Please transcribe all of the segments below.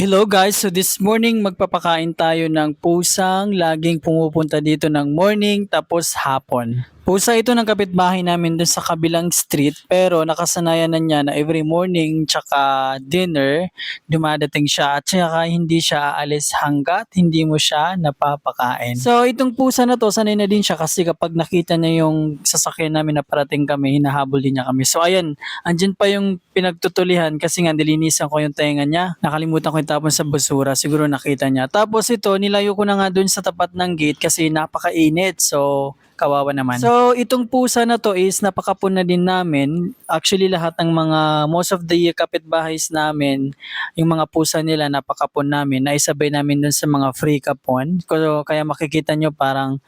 Hello guys, so this morning magpapakain tayo ng pusang laging pumupunta dito ng morning tapos hapon. Pusa ito ng kapitbahay namin dun sa kabilang street pero nakasanayan na niya na every morning tsaka dinner dumadating siya at tsaka hindi siya aalis hanggat hindi mo siya napapakain. So itong pusa na to sanay na din siya kasi kapag nakita niya yung sasakyan namin na parating kami hinahabol din niya kami. So ayan, andyan pa yung pinagtutulihan kasi nga nilinisan ko yung tenga niya. Nakalimutan ko itapon sa basura, siguro nakita niya. Tapos ito, nilayo ko na nga dun sa tapat ng gate kasi napakainit. So, kawawa naman. So, itong pusa na to is napakapon na din namin. Actually, lahat ng mga, most of the kapitbahays namin, yung mga pusa nila napakapon namin. Naisabay namin dun sa mga free kapon. Kaya makikita nyo parang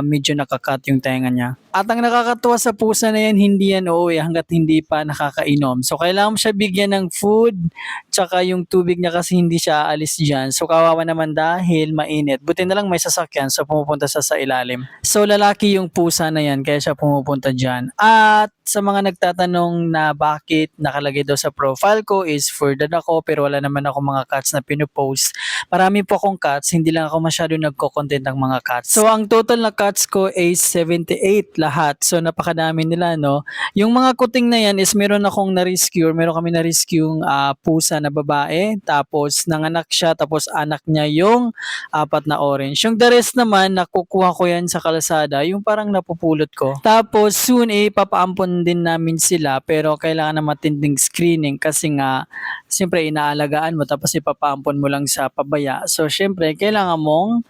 medyo nakakat yung tenga niya. At ang nakakatuwa sa pusa na yan, hindi yan uuwi hanggat hindi pa nakakainom. So, kailangan mo siya bigyan ng food, tsaka yung tubig niya kasi hindi siya aalis dyan. So, kawawa naman dahil mainit. Buti na lang may sasakyan, so pumupunta siya sa ilalim. So, lalaki yung pusa na yan, kaya siya pumupunta dyan. At sa mga nagtatanong na bakit nakalagay daw sa profile ko is for dad ako pero wala naman ako mga cats na pinupost. Marami po akong cats, hindi lang ako masyado nagko-content ng mga cats. So ang total na cats ko is 78 lahat. So napakadami nila no. Yung mga kuting na yan is meron kami na-rescue yung pusa na babae. Tapos nanganak siya tapos anak niya yung apat na orange. Yung the rest naman nakukuha ko yan sa kalsada, yung parang napupulot ko. Tapos soon papaampon din namin sila pero kailangan na matinding screening kasi nga siyempre inaalagaan mo tapos ipapaampon mo lang sa pabaya. So siyempre kailangan mong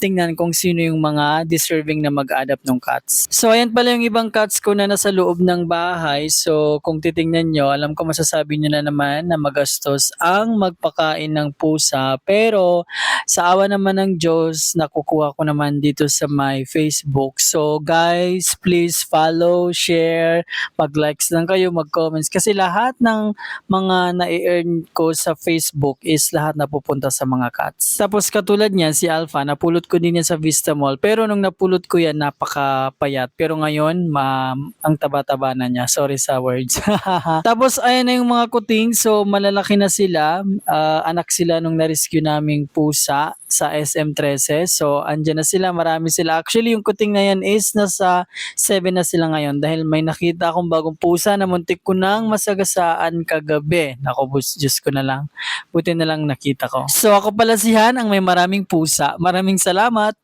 tingnan kung sino yung mga deserving na mag-adapt ng cats. So ayan pala yung ibang cats ko na nasa loob ng bahay. So kung titingnan nyo, alam ko masasabi nyo na naman na magastos ang magpakain ng pusa. Pero sa awa naman ng Diyos, nakukuha ko naman dito sa my Facebook. So guys, please follow, share, mag-likes lang kayo, mag-comments. Kasi lahat ng mga na-earn ko sa Facebook is lahat napupunta sa mga cats. Tapos katulad niyan, si Alpha, napulot ko din yan sa Vista Mall. Pero nung napulot ko yan, napakapayat. Pero ngayon, ang taba-taba na niya. Sorry sa words. Tapos ayan na yung mga kuting. So malalaki na sila. Anak sila nung na-rescue naming pusa sa SM13. So andyan na sila, marami sila. Actually yung kuting na yan is nasa 7 na sila ngayon dahil may nakita akong bagong pusa na muntik ko nang masagasaan kagabi. Naku, Diyos ko na lang. Buti na lang nakita ko. So ako pala si Han ang may maraming pusa. Maraming salamat.